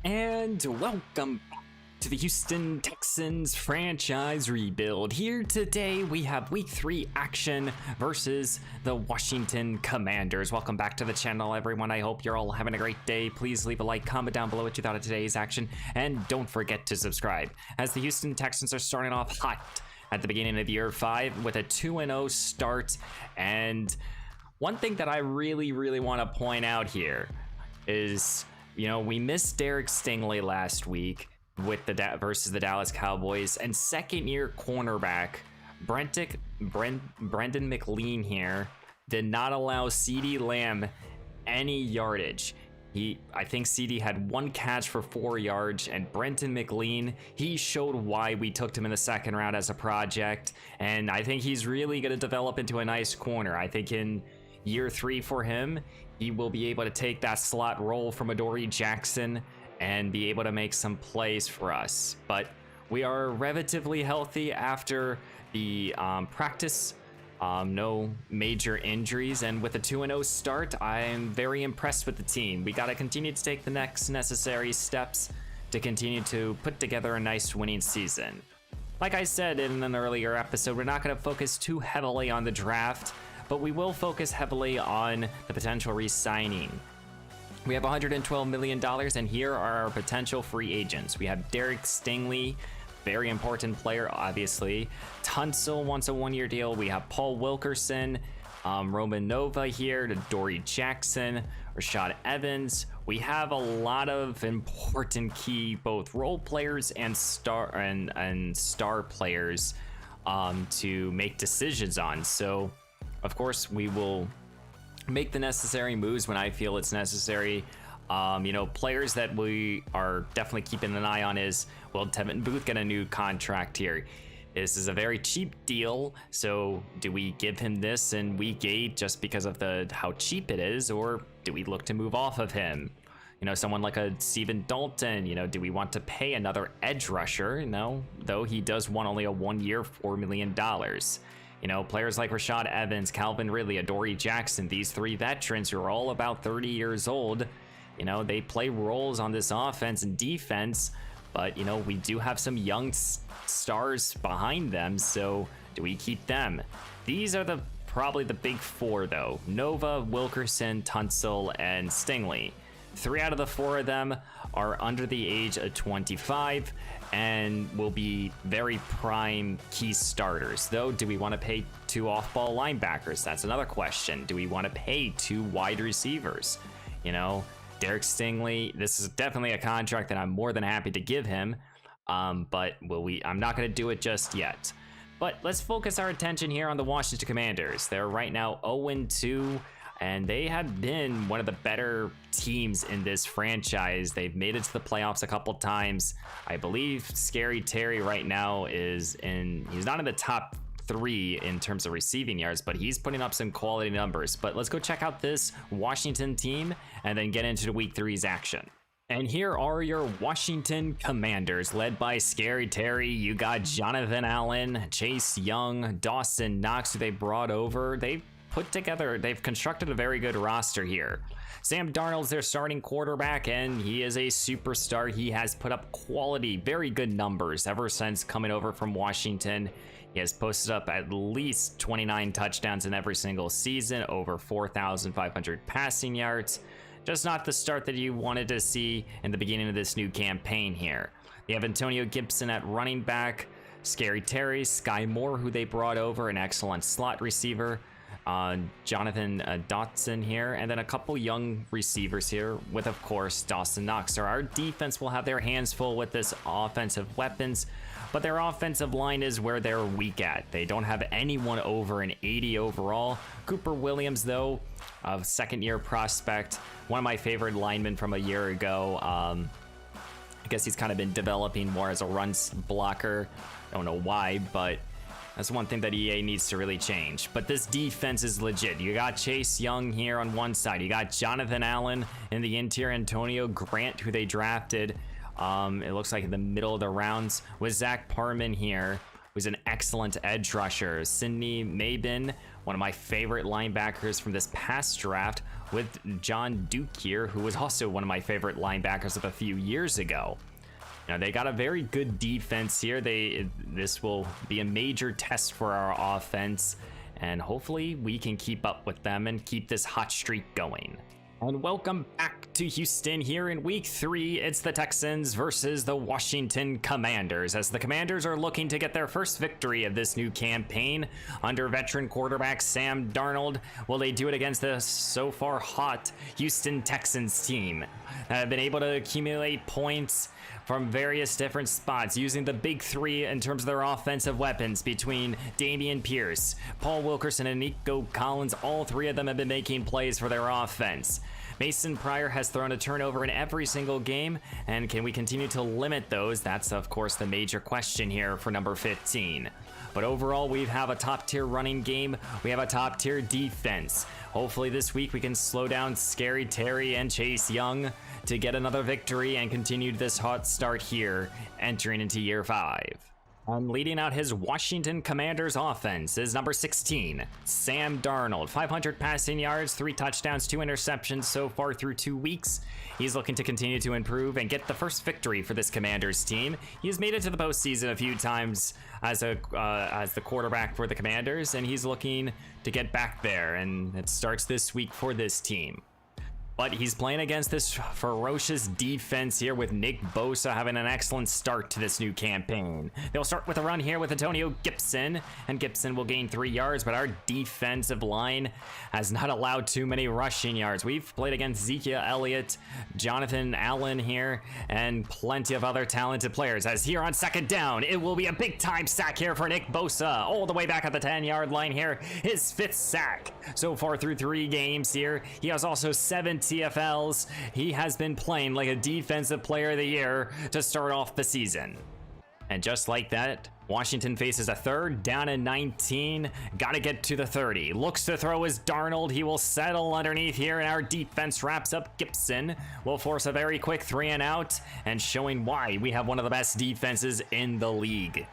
And welcome back to the Houston Texans franchise rebuild. Here today we have week 3 action versus the Washington Commanders. Welcome back to the channel, everyone. I hope you're all having a great day. Please leave a like, comment down below what you thought of today's action, and don't forget to subscribe, as the Houston Texans are starting off hot at the beginning of year 5 with a 2-0 start. And one thing that I really want to point out here is, you know, we missed Derek Stingley last week with the versus the Dallas Cowboys, and second-year cornerback Brendan McLean here did not allow CeeDee Lamb any yardage. I think CeeDee had 1 catch for 4 yards, and Brendan McLean, he showed why we took him in the second round as a project, and I think he's really going to develop into a nice corner. I think in year 3 for him, he will be able to take that slot role from Adoree Jackson and be able to make some plays for us. But we are relatively healthy after the practice. No major injuries, and with a 2-0 start, I'm very impressed with the team. We got to continue to take the next necessary steps to continue to put together a nice winning season. Like I said in an earlier episode, we're not going to focus too heavily on the draft, but we will focus heavily on the potential re-signing. We have $112 million, and here are our potential free agents. We have Derek Stingley, very important player, obviously. Tunsil wants a 1-year deal. We have Paul Wilkerson, Roman Nova here, Adoree Jackson, Rashad Evans. We have a lot of important key both role players and star players to make decisions on. So, of course, we will make the necessary moves when I feel it's necessary. You know, players that we are definitely keeping an eye on is, will Tevin Booth get a new contract here? This is a very cheap deal, so do we give him this in week 8 just because of how cheap it is, or do we look to move off of him? You know, someone like a Steven Dalton, you know, do we want to pay another edge rusher? No, though he does want only a 1-year, $4 million. You know, players like Rashad Evans, Calvin Ridley, Adoree Jackson, these 3 veterans who are all about 30 years old, you know, they play roles on this offense and defense, but, you know, we do have some young stars behind them, so do we keep them? These are probably the big 4, though. Nova, Wilkerson, Tunsil, and Stingley. 3 out of the 4 of them are under the age of 25 and will be very prime key starters. Though, do we want to pay 2 off-ball linebackers? That's another question. Do we want to pay 2 wide receivers? You know, Derek Stingley, this is definitely a contract that I'm more than happy to give him, but I'm not going to do it just yet. But let's focus our attention here on the Washington Commanders. They're right now 0-2. And they have been one of the better teams in this franchise. They've made it to the playoffs a couple times. I believe Scary Terry right now he's not in the top 3 in terms of receiving yards, but he's putting up some quality numbers. But let's go check out this Washington team and then get into the week 3's action. And here are your Washington Commanders, led by Scary Terry. You got Jonathan Allen, Chase Young, Dawson Knox, who they brought over. They've constructed a very good roster here. Sam Darnold's their starting quarterback, and he is a superstar. He has put up quality, very good numbers ever since coming over from Washington. He has posted up at least 29 touchdowns in every single season, over 4,500 passing yards. Just not the start that you wanted to see in the beginning of this new campaign here. You have Antonio Gibson at running back, Scary Terry, Sky Moore, who they brought over, an excellent slot receiver, Jonathan Dotson here, and then a couple young receivers here with, of course, Dawson Knox. So our defense will have their hands full with this offensive weapons, but their offensive line is where they're weak at. They don't have anyone over an 80 overall. Cooper Williams, though, a second-year prospect, one of my favorite linemen from a year ago. I guess he's kind of been developing more as a run blocker. I don't know why, but that's one thing that EA needs to really change. But this defense is legit. You got Chase Young here on one side. You got Jonathan Allen in the interior, Antonio Grant, who they drafted. It looks like in the middle of the rounds, with Zach Parman here. who's an excellent edge rusher. Sidney Mabin, one of my favorite linebackers from this past draft, with John Duke here, who was also one of my favorite linebackers of a few years ago. Now, they got a very good defense here. This will be a major test for our offense, and hopefully we can keep up with them and keep this hot streak going. And welcome back to Houston. Here in week 3, it's the Texans versus the Washington Commanders, as the Commanders are looking to get their first victory of this new campaign under veteran quarterback Sam Darnold. Will they do it against the so far hot Houston Texans team that have been able to accumulate points from various different spots using the big 3 in terms of their offensive weapons between Dameon Pierce, Paul Wilkerson, and Nico Collins? All 3 of them have been making plays for their offense. Mason Pryor has thrown a turnover in every single game, and can we continue to limit those? That's of course the major question here for number 15. But overall, we have a top tier running game. We have a top tier defense. Hopefully this week we can slow down Scary Terry and Chase Young to get another victory and continue this hot start here, entering into year 5. Leading out his Washington Commanders offense is number 16, Sam Darnold. 500 passing yards, 3 touchdowns, 2 interceptions so far through 2 weeks. He's looking to continue to improve and get the first victory for this Commanders team. He's made it to the postseason a few times as the quarterback for the Commanders, and he's looking to get back there, and it starts this week for this team. But he's playing against this ferocious defense here, with Nick Bosa having an excellent start to this new campaign. They'll start with a run here with Antonio Gibson, and Gibson will gain 3 yards, but our defensive line has not allowed too many rushing yards. We've played against Ezekiel Elliott, Jonathan Allen here, and plenty of other talented players. As here on second down, it will be a big time sack here for Nick Bosa, all the way back at the 10-yard line here. His 5th sack so far through 3 games here. He has also 7 TFLs. He has been playing like a defensive player of the year to start off the season. And just like that, Washington faces a 3rd down and 19. Gotta get to the 30. Looks to throw as Darnold. He will settle underneath here, and our defense wraps up. Gibson will force a very quick 3 and out, and showing why we have one of the best defenses in the league.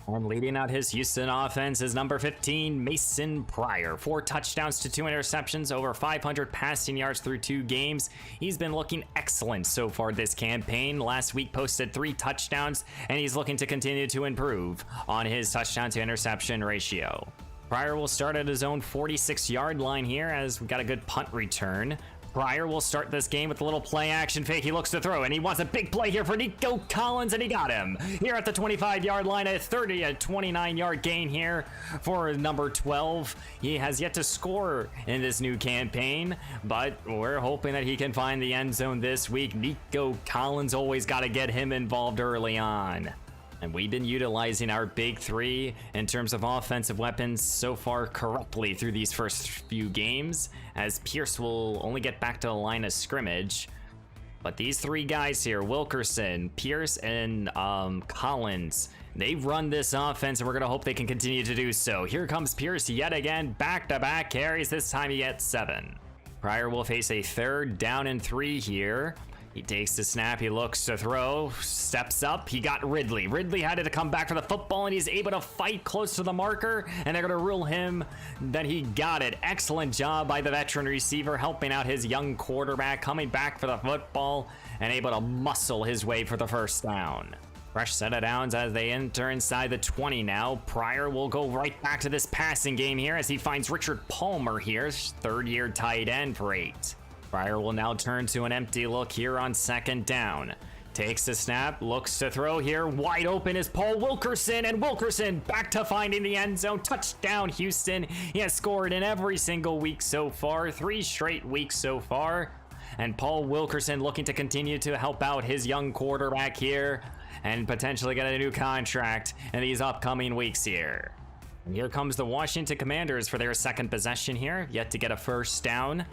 And leading out his Houston offense is number 15, Mason Pryor. 4 touchdowns to 2 interceptions, over 500 passing yards through 2 games. He's been looking excellent so far this campaign. Last week posted 3 touchdowns, and he's looking to continue to improve on his touchdown to interception ratio. Pryor will start at his own 46-yard line here, as we got a good punt return. Pryor will start this game with a little play action fake. He looks to throw, and he wants a big play here for Nico Collins, and he got him here at the 25-yard line. A 29-yard gain here for number 12. He has yet to score in this new campaign, but we're hoping that he can find the end zone this week. Nico Collins, always got to get him involved early on. And we've been utilizing our big 3 in terms of offensive weapons so far correctly through these first few games, as Pierce will only get back to the line of scrimmage. But these 3 guys here, Wilkerson, Pierce, and Collins, they've run this offense, and we're going to hope they can continue to do so. Here comes Pierce yet again, back-to-back carries. This time he gets 7. Pryor will face a 3rd down and 3 here. He takes the snap, he looks to throw, steps up, he got Ridley. Ridley had to come back for the football, and he's able to fight close to the marker, and they're going to rule him that he got it. Excellent job by the veteran receiver, helping out his young quarterback, coming back for the football, and able to muscle his way for the 1st down. Fresh set of downs as they enter inside the 20 now. Pryor will go right back to this passing game here as he finds Richard Palmer here, 3rd-year tight end for 8. Pryor will now turn to an empty look here on 2nd down. Takes the snap, looks to throw here. Wide open is Paul Wilkerson, and Wilkerson back to finding the end zone. Touchdown, Houston. He has scored in every single week so far, 3 straight weeks so far. And Paul Wilkerson looking to continue to help out his young quarterback here and potentially get a new contract in these upcoming weeks here. And here comes the Washington Commanders for their 2nd possession here, yet to get a 1st down.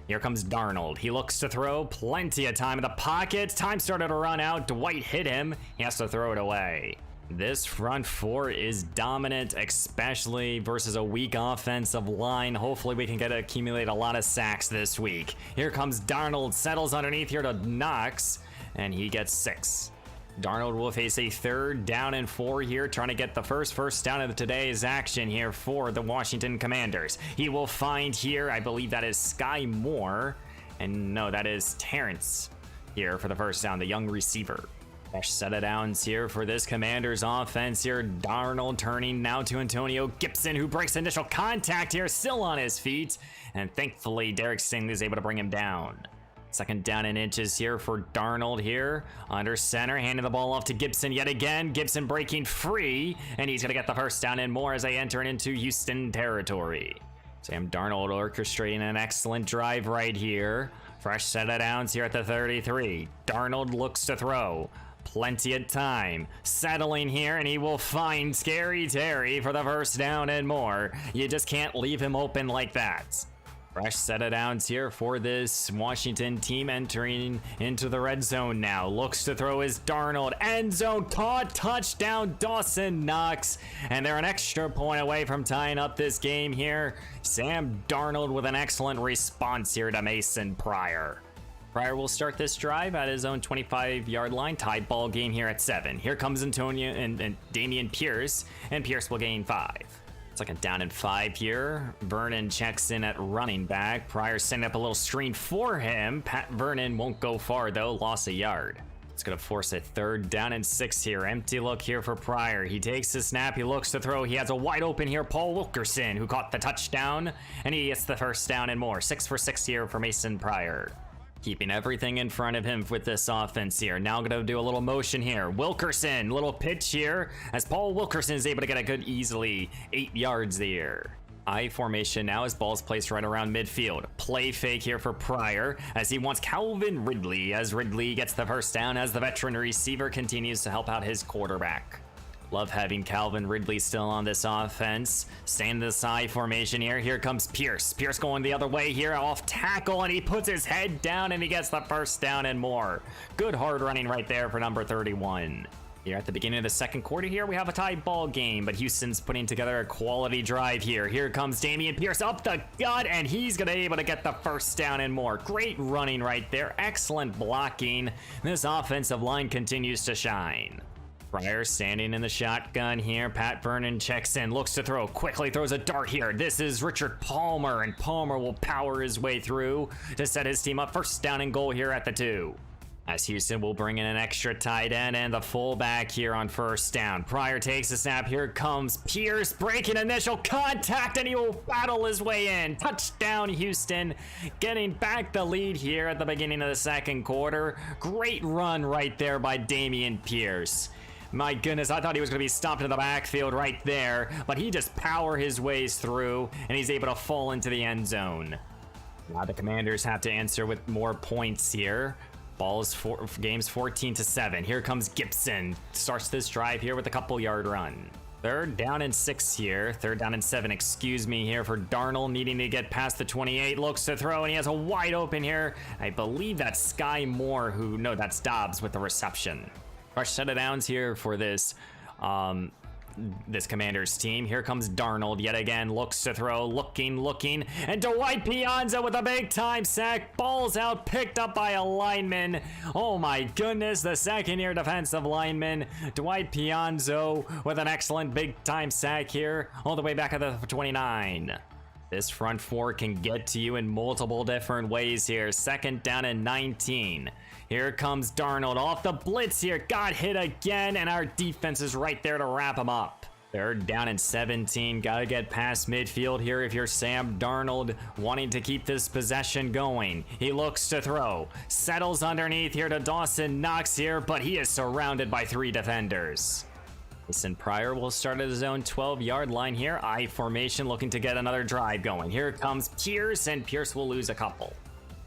Here comes Darnold. He looks to throw. Plenty of time in the pocket. Time started to run out. Dwight hit him. He has to throw it away. This front 4 is dominant, especially versus a weak offensive line. Hopefully we can accumulate a lot of sacks this week. Here comes Darnold. Settles underneath here to Knox, and he gets 6. Darnold will face a 3rd down and 4 here, trying to get the first down of today's action here for the Washington Commanders. He will find here, I believe that is Sky Moore, and no, that is Terrence here for the first down, the young receiver. Fresh set of downs here for this Commanders offense here. Darnold turning now to Antonio Gibson, who breaks initial contact here, still on his feet, and thankfully Derek Stingley is able to bring him down. 2nd down and inches here for Darnold here under center, handing the ball off to Gibson yet again. Gibson breaking free, and he's going to get the first down and more as they enter into Houston territory. Sam Darnold orchestrating an excellent drive right here. Fresh set of downs here at the 33. Darnold looks to throw. Plenty of time. Settling here, and he will find Scary Terry for the first down and more. You just can't leave him open like that. Fresh set of downs here for this Washington team entering into the red zone now. Looks to throw his Darnold. End zone caught. Touchdown Dawson Knox. And they're an extra point away from tying up this game here. Sam Darnold with an excellent response here to Mason Pryor. Pryor will start this drive at his own 25-yard line. Tied ball game here at 7. Here comes Antonio and Damian Pierce, and Pierce will gain 5. 2nd down and 5 here. Vernon checks in at running back. Pryor setting up a little screen for him. Pat Vernon won't go far though, lost a yard. It's gonna force a 3rd down and 6 here. Empty look here for Pryor. He takes the snap, he looks to throw. He has a wide open here, Paul Wilkerson, who caught the touchdown, and he gets the first down and more. 6 for 6 here for Mason Pryor. Keeping everything in front of him with this offense here. Now gonna do a little motion here. Wilkerson, little pitch here, as Paul Wilkerson is able to get a good, easily 8 yards there. I formation now as ball's placed right around midfield. Play fake here for Pryor as he wants Calvin Ridley, as Ridley gets the first down as the veteran receiver continues to help out his quarterback. Love having Calvin Ridley still on this offense. Stand the side formation here. Here comes Pierce. Pierce going the other way here, off tackle, and he puts his head down and he gets the first down and more. Good hard running right there for number 31. Here at the beginning of the 2nd quarter here, we have a tied ball game, but Houston's putting together a quality drive here. Here comes Damian Pierce up the gut, and he's gonna be able to get the first down and more. Great running right there. Excellent blocking. This offensive line continues to shine. Pryor standing in the shotgun here. Pat Vernon checks in, looks to throw, quickly throws a dart here. This is Richard Palmer, and Palmer will power his way through to set his team up. First down and goal here at the 2. As Houston will bring in an extra tight end and the fullback here on first down. Pryor takes a snap. Here comes Pierce, breaking initial contact, and he will battle his way in. Touchdown Houston, getting back the lead here at the beginning of the 2nd quarter. Great run right there by Damian Pierce. My goodness, I thought he was going to be stomped in the backfield right there, but he just power his ways through, and he's able to fall into the end zone. Now the Commanders have to answer with more points here. Game's 14-7. Here comes Gibson. Starts this drive here with a couple-yard run. 3rd down and 6 here. 3rd down and 7, excuse me, here for Darnold, needing to get past the 28. Looks to throw, and he has a wide open here. I believe that's Sky Moore no, that's Dobbs with the reception. Fresh set of downs here for this Commanders team. Here comes Darnold yet again, looks to throw, looking, and Dwight Piazza with a big time sack. Ball's out, picked up by a lineman. Oh my goodness, the 2nd-year defensive lineman, Dwight Piazza, with an excellent big time sack here, all the way back at the 29. This front 4 can get to you in multiple different ways here. 2nd down and 19. Here comes Darnold off the blitz here. Got hit again, and our defense is right there to wrap him up. 3rd down and 17. Gotta get past midfield here if you're Sam Darnold, wanting to keep this possession going. He looks to throw. Settles underneath here to Dawson Knox here, but he is surrounded by 3 defenders. Mason Pryor will start at his own 12-yard line here. I formation, looking to get another drive going. Here comes Pierce, and Pierce will lose a couple.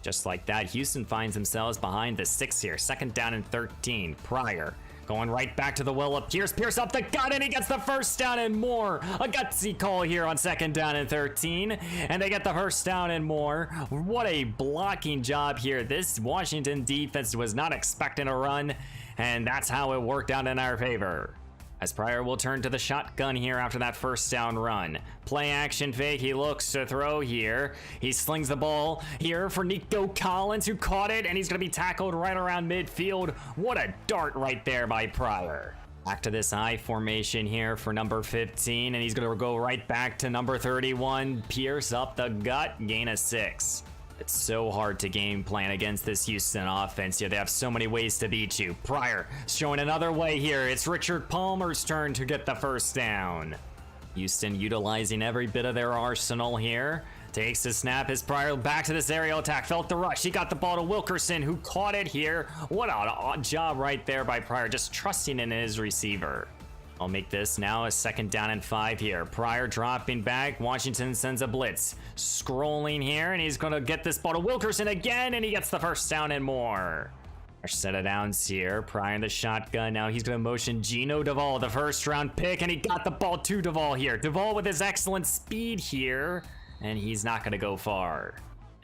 Just like that, Houston finds themselves behind the 6 here. 2nd down and 13. Pryor going right back to the well of Pierce. Pierce up the gut, and he gets the first down and more. A gutsy call here on 2nd down and 13. And they get the first down and more. What a blocking job here. This Washington defense was not expecting a run, and that's how it worked out in our favor. as Pryor will turn to the shotgun here after that first down run. Play action fake, he looks to throw here. He slings the ball here for Nico Collins, who caught it, and he's gonna be tackled right around midfield. What a dart right there by Pryor. Back to this I formation here for number 15, and he's gonna go right back to number 31. Pierce up the gut, gain of 6. It's so hard to game plan against this Houston offense here. They have so many ways to beat you. Pryor showing another way here. It's Richard Palmer's turn to get the first down. Houston utilizing every bit of their arsenal here. Takes the snap as Pryor back to this aerial attack. Felt the rush. He got the ball to Wilkerson, who caught it here. What an odd job right there by Pryor, just trusting in his receiver. I'll make this now a 2nd down and 5 here. Pryor dropping back. Washington sends a blitz. Scrolling here, and he's going to get this ball to Wilkerson again, and he gets the first down and more. Set of downs here. Pryor in the shotgun. Now he's going to motion Gino Duvall, the first round pick, and he got the ball to Duvall here. Duvall with his excellent speed here, and he's not going to go far.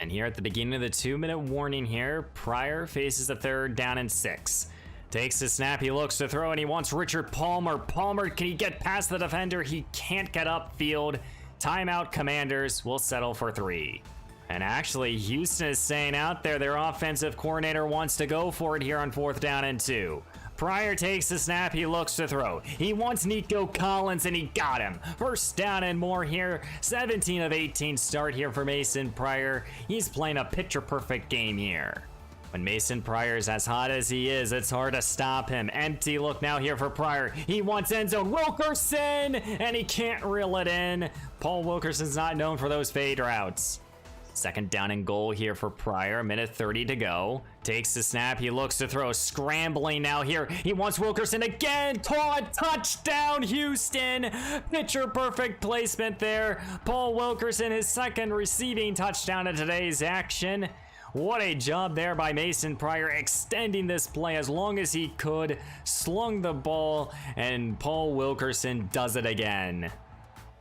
And here at the beginning of the 2-minute warning here, Pryor faces a 3rd down and 6. Takes the snap, he looks to throw, and he wants Richard Palmer. Palmer, can he get past the defender? He can't get upfield. Timeout, Commanders. Will settle for 3. And actually, Houston is saying out there their offensive coordinator wants to go for it here on 4th down and 2. Pryor takes the snap, he looks to throw. He wants Nico Collins, and he got him. 1st down and more here. 17 of 18 start here for Mason Pryor. He's playing a picture-perfect game here. When Mason Pryor's as hot as he is, it's hard to stop him. Empty look now here for Pryor. He wants end zone. Wilkerson! And he can't reel it in. Paul Wilkerson's not known for those fade routes. 2nd down and goal here for Pryor. 1:30 to go. Takes the snap. He looks to throw. Scrambling now here. He wants Wilkerson again. Touchdown, Houston. Picture perfect placement there. Paul Wilkerson, his 2nd receiving touchdown of today's action. What a job there by Mason Pryor, extending this play as long as he could, slung the ball, and Paul Wilkerson does it again.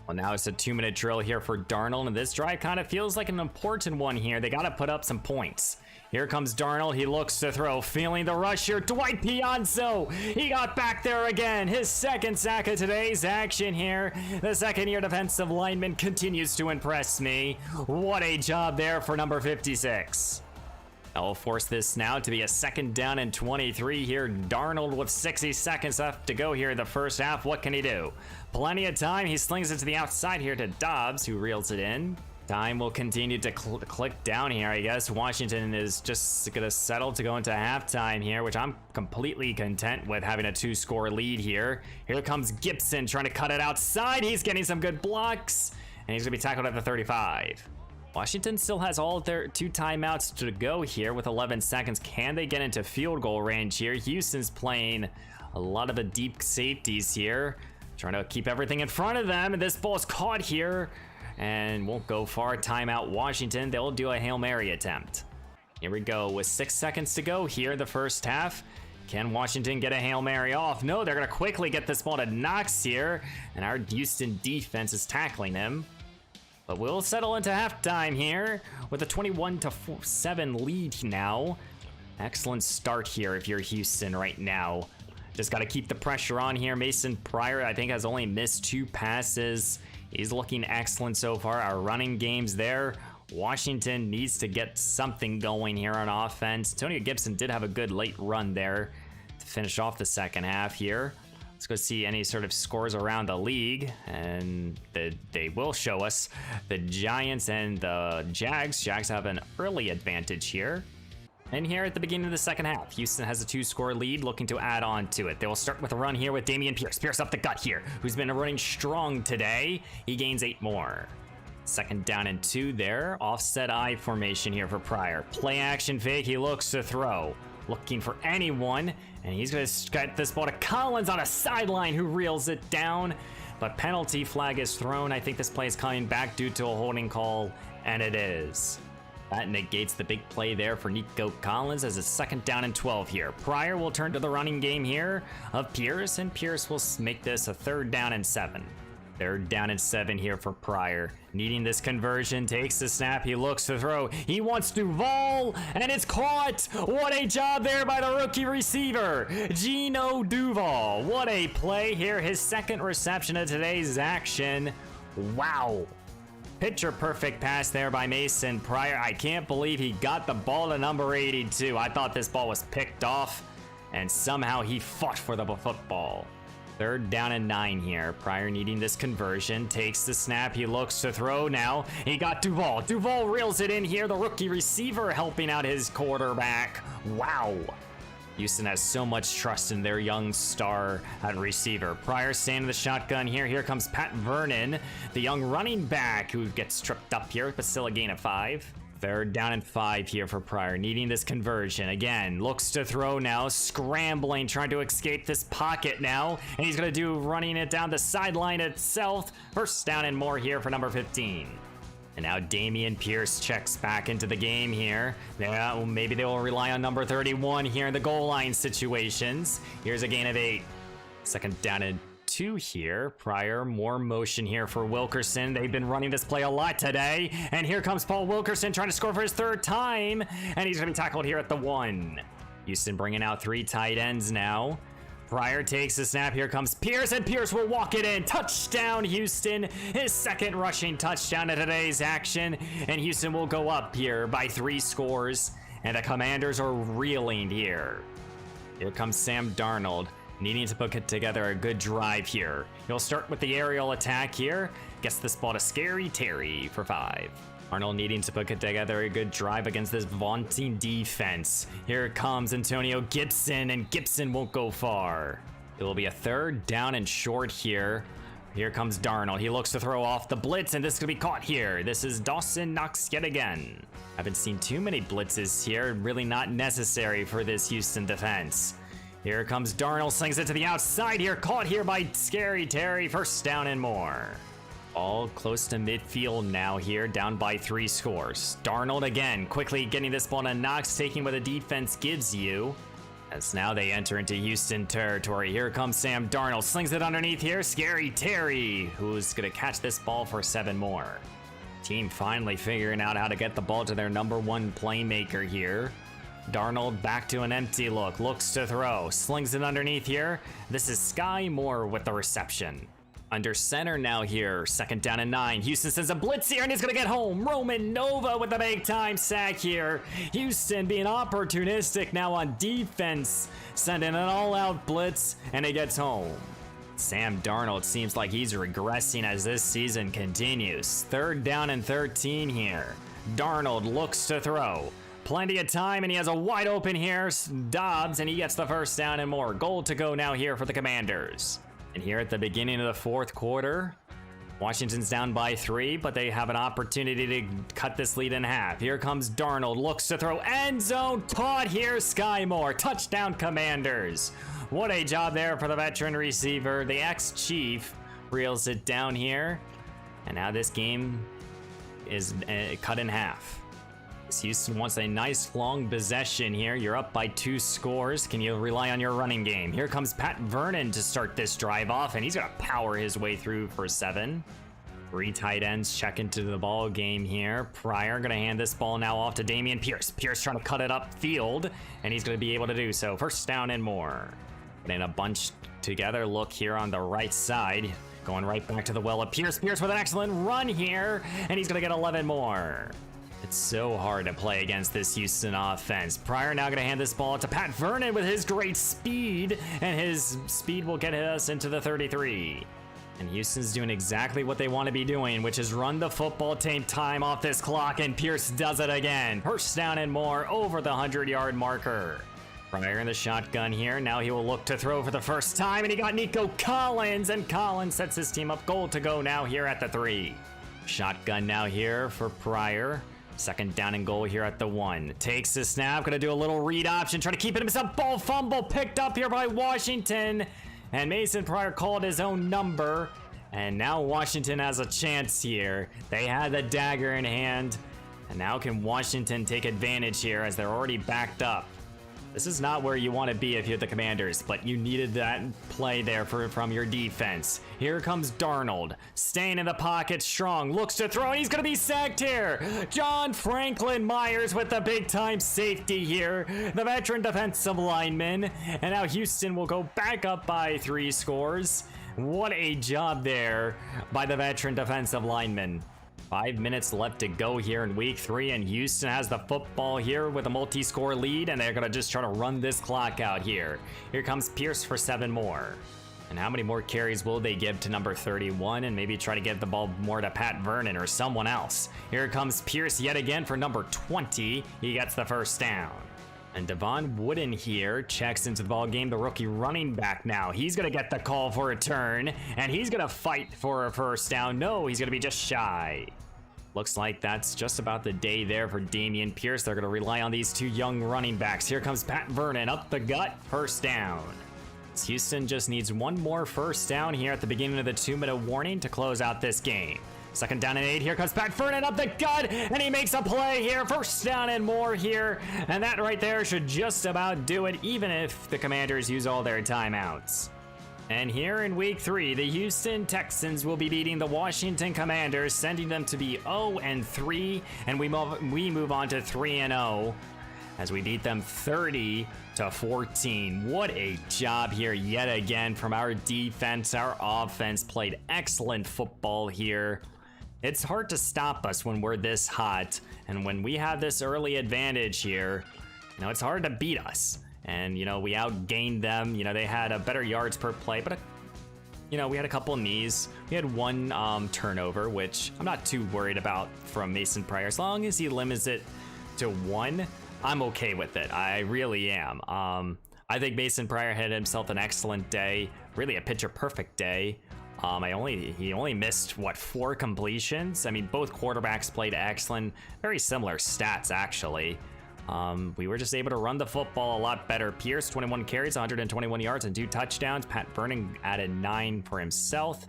Well, now it's a 2-minute drill here for Darnold, and this drive kind of feels like an important one here. They got to put up some points. Here comes Darnold. He looks to throw, feeling the rush here. Dwight Pianzo, he got back there again. His 2nd sack of today's action here. The 2nd-year defensive lineman continues to impress me. What a job there for number 56. I'll force this now to be a 2nd down and 23 here. Darnold with 60 seconds left to go here in the first half. What can he do? Plenty of time. He slings it to the outside here to Dobbs, who reels it in. Time will continue to click down here, I guess. Washington is just going to settle to go into halftime here, which I'm completely content with, having a 2-score lead here. Here comes Gibson trying to cut it outside. He's getting some good blocks, and he's going to be tackled at the 35. Washington still has all of their 2 timeouts to go here with 11 seconds. Can they get into field goal range here? Houston's playing a lot of the deep safeties here, trying to keep everything in front of them. And this ball is caught here and won't go far. Timeout, Washington. They'll do a Hail Mary attempt. Here we go with 6 seconds to go here in the first half. Can Washington get a Hail Mary off? No, they're going to quickly get this ball to Knox here, and our Houston defense is tackling him. But we'll settle into halftime here with a 21-7 lead now. Excellent start here if you're Houston right now. Just got to keep the pressure on here. Mason Pryor, I think, has only missed 2 passes. He's looking excellent so far. Our running game's there. Washington needs to get something going here on offense. Antonio Gibson did have a good late run there to finish off the 2nd half here. Let's go see any sort of scores around the league, and they will show us the Giants and the Jags. Jags have an early advantage here. And here at the beginning of the 2nd half, Houston has a 2-score lead, looking to add on to it. They will start with a run here with Dameon Pierce. Pierce up the gut here, who's been running strong today. He gains 8 more. 2nd down and 2 there. Offset I formation here for Pryor. Play action fake, he looks to throw. Looking for anyone, and he's going to get this ball to Collins on a sideline, who reels it down. But penalty flag is thrown. I think this play is coming back due to a holding call, and it is. That negates the big play there for Nico Collins as a 2nd down and 12 here. Pryor will turn to the running game here of Pierce, and Pierce will make this a 3rd down and 7. They're down at 7 here for Pryor. Needing this conversion, takes the snap, he looks to throw. He wants Duval, and it's caught! What a job there by the rookie receiver, Gino Duval. What a play here, his second reception of today's action. Wow. Picture perfect pass there by Mason Pryor. I can't believe he got the ball to number 82. I thought this ball was picked off, and somehow he fought for the football. Third down and 9 here. Pryor needing this conversion. Takes the snap. He looks to throw now. He got Duval. Duval reels it in here. The rookie receiver helping out his quarterback. Wow. Houston has so much trust in their young star at receiver. Pryor standing the shotgun here. Here comes Pat Vernon, the young running back who gets tripped up here, but still a gain of 5. Third down and 5 here for Pryor, needing this conversion. Again, looks to throw now, scrambling, trying to escape this pocket now. And he's going to do running it down the sideline itself. First down and more here for number 15. And now Dameon Pierce checks back into the game here. Yeah, well, maybe they will rely on number 31 here in the goal line situations. Here's a gain of 8. Second down and 2 here. Pryor, more motion here for Wilkerson. They've been running this play a lot today. And here comes Paul Wilkerson trying to score for his 3rd time. And he's going to be tackled here at the 1. Houston bringing out 3 tight ends now. Pryor takes the snap. Here comes Pierce, and Pierce will walk it in. Touchdown, Houston. His 2nd rushing touchdown of today's action. And Houston will go up here by 3 scores. And the Commanders are reeling here. Here comes Sam Darnold, needing to put together a good drive here. He'll start with the aerial attack here. Gets this ball to Scary Terry for 5. Arnold needing to put together a good drive against this vaunting defense. Here comes Antonio Gibson, and Gibson won't go far. It will be a 3rd down and short here. Here comes Darnold. He looks to throw off the blitz, and this could be caught here. This is Dawson Knox yet again. Haven't seen too many blitzes here. Really not necessary for this Houston defense. Here comes Darnold, slings it to the outside here. Caught here by Scary Terry. First down and more. All close to midfield now here, down by 3 scores. Darnold again, quickly getting this ball to Knox, taking what the defense gives you. As now they enter into Houston territory. Here comes Sam Darnold, slings it underneath here. Scary Terry, who's gonna catch this ball for 7 more. Team finally figuring out how to get the ball to their number 1 playmaker here. Darnold back to an empty look, looks to throw, slings it underneath here. This is Sky Moore with the reception. Under center now here, 2nd down and 9. Houston sends a blitz here, and he's gonna get home. Roman Nova with the big time sack here. Houston being opportunistic now on defense, sending an all-out blitz, and he gets home. Sam Darnold seems like he's regressing as this season continues. 3rd down and 13 here. Darnold looks to throw. Plenty of time, and he has a wide open here. Dobbs, and he gets the 1st down and more. Goal to go now here for the Commanders. And here at the beginning of the 4th quarter, Washington's down by 3, but they have an opportunity to cut this lead in half. Here comes Darnold, looks to throw, end zone, caught here, Sky Moore. Touchdown, Commanders. What a job there for the veteran receiver. The ex-Chief reels it down here. And now this game is cut in half. Houston wants a nice long possession here. You're up by 2 scores. Can you rely on your running game? Here comes Pat Vernon to start this drive off, and he's gonna power his way through for 7. 3 tight ends check into the ball game here. Pryor gonna hand this ball now off to Dameon Pierce. Pierce trying to cut it upfield, and he's gonna be able to do so. 1st down and more. And a bunch together look here on the right side. Going right back to the well of Pierce. Pierce with an excellent run here, and he's gonna get 11 more. It's so hard to play against this Houston offense. Pryor now going to hand this ball to Pat Vernon with his great speed, and his speed will get us into the 33. And Houston's doing exactly what they want to be doing, which is run the football, take time off this clock, and Pierce does it again. 1st down and more over the 100-yard marker. Pryor in the shotgun here. Now he will look to throw for the 1st time, and he got Nico Collins, and Collins sets his team up. Goal to go now here at the 3. Shotgun now here for Pryor. 2nd down and goal here at the 1. Takes the snap, gonna do a little read option, try to keep it himself. Ball fumble picked up here by Washington. And Mason Pryor called his own number. And now Washington has a chance here. They had the dagger in hand. And now can Washington take advantage here as they're already backed up. This is not where you want to be if you're the Commanders, but you needed that play there from your defense. Here comes Darnold, staying in the pocket strong, looks to throw, and he's going to be sacked here. John Franklin Myers with the big-time safety here, the veteran defensive lineman, and now Houston will go back up by 3 scores. What a job there by the veteran defensive lineman. 5 minutes left to go here in week 3, and Houston has the football here with a multi-score lead, and they're gonna just try to run this clock out here. Here comes Pierce for 7 more. And how many more carries will they give to number 31, and maybe try to get the ball more to Pat Vernon or someone else? Here comes Pierce yet again for number 20. He gets the first down. And Devon Wooden here checks into the ball game, the rookie running back now. He's gonna get the call for a turn, and he's gonna fight for a first down. No, he's gonna be just shy. Looks like that's just about the day there for Damian Pierce. They're gonna rely on these 2 young running backs. Here comes Pat Vernon up the gut, first down. Houston just needs 1 more first down here at the beginning of the 2-minute warning to close out this game. 2nd down and 8. Here comes Pat Vernon up the gut, and he makes a play here. First down and more here, and that right there should just about do it, even if the Commanders use all their timeouts. And here in week 3, the Houston Texans will be beating the Washington Commanders, sending them to be 0-3, and we move on to 3-0 as we beat them 30-14. What a job here yet again from our defense. Our offense played excellent football here. It's hard to stop us when we're this hot, and when we have this early advantage here, it's hard to beat us. And, we outgained them. They had a better yards per play, but, we had a couple knees. We had 1 turnover, which I'm not too worried about from Mason Pryor. As long as he limits it to 1, I'm okay with it. I really am. I think Mason Pryor had himself an excellent day, really a picture-perfect day. He only missed 4 completions. I mean, both quarterbacks played excellent, very similar stats actually. We were just able to run the football a lot better. Pierce, 21 carries, 121 yards, and 2 touchdowns. Pat Vernon added 9 for himself.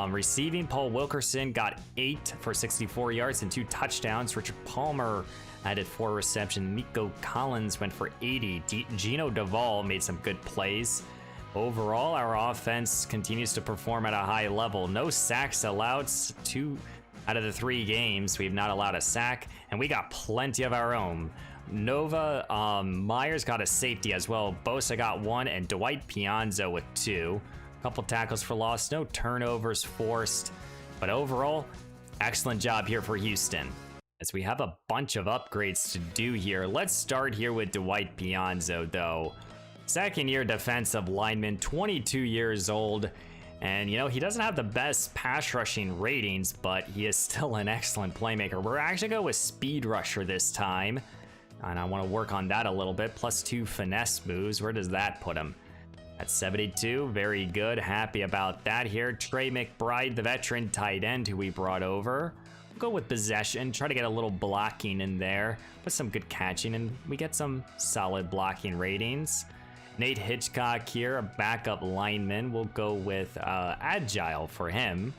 Receiving, Paul Wilkerson got 8 for 64 yards and 2 touchdowns. Richard Palmer added 4 receptions. Nico Collins went for 80. Gino Duvall made some good plays. Overall, our offense continues to perform at a high level. No sacks allowed. 2 out of the 3 games, we've not allowed a sack, and we got plenty of our own. Nova Myers got a safety as well. Bosa got 1, and Dwight Pianzo with 2. A couple tackles for loss, no turnovers forced, but overall, excellent job here for Houston. As we have a bunch of upgrades to do here. Let's start here with Dwight Pianzo, though. 2nd-year defensive lineman, 22 years old. And, he doesn't have the best pass rushing ratings, but he is still an excellent playmaker. We're actually going with speed rusher this time, and I want to work on that a little bit. +2 finesse moves. Where does that put him? At 72, very good. Happy about that here. Trey McBride, the veteran tight end who we brought over. We'll go with possession, try to get a little blocking in there, put some good catching, and we get some solid blocking ratings. Nate Hitchcock here, a backup lineman. We'll go with agile for him.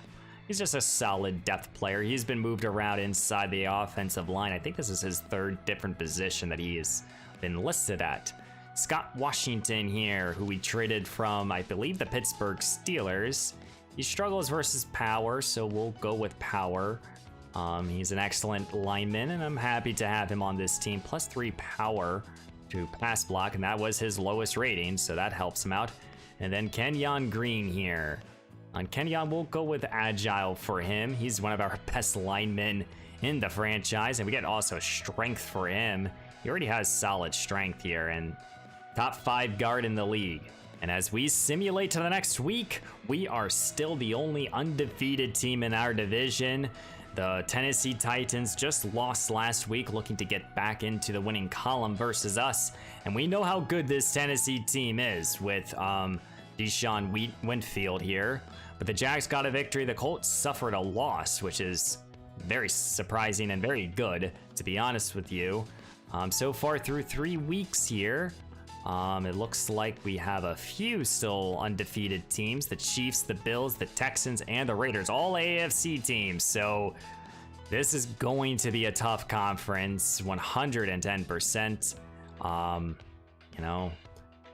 He's just a solid depth player. He's been moved around inside the offensive line. I think this is his 3rd different position that he has been listed at. Scott Washington here, who we traded from, I believe, the Pittsburgh Steelers. He struggles versus power, so we'll go with power. He's an excellent lineman, and I'm happy to have him on this team. +3 power to pass block, and that was his lowest rating, so that helps him out. And then Kenyon Green here. On Kenyon, we'll go with agile for him. He's one of our best linemen in the franchise, and we get also strength for him. He already has solid strength here, and top 5 guard in the league. And as we simulate to the next week, we are still the only undefeated team in our division. The Tennessee Titans just lost last week, looking to get back into the winning column versus us. And we know how good this Tennessee team is with Deshaun Winfield here. But the Jags got a victory. The Colts suffered a loss, which is very surprising and very good, to be honest with you. So far through 3 weeks here, it looks like we have a few still undefeated teams. The Chiefs, the Bills, the Texans, and the Raiders, all AFC teams. So this is going to be a tough conference, 110%. You know,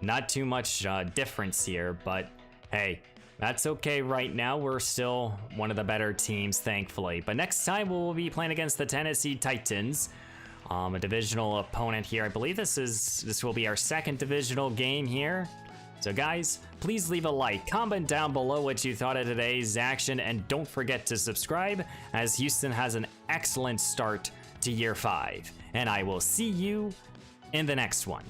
not too much difference here, but hey, that's okay right now. We're still one of the better teams, thankfully. But next time we'll be playing against the Tennessee Titans, a divisional opponent here. I believe this will be our second divisional game here. So guys, please leave a like, comment down below what you thought of today's action, and don't forget to subscribe, as Houston has an excellent start to year 5. And I will see you in the next one.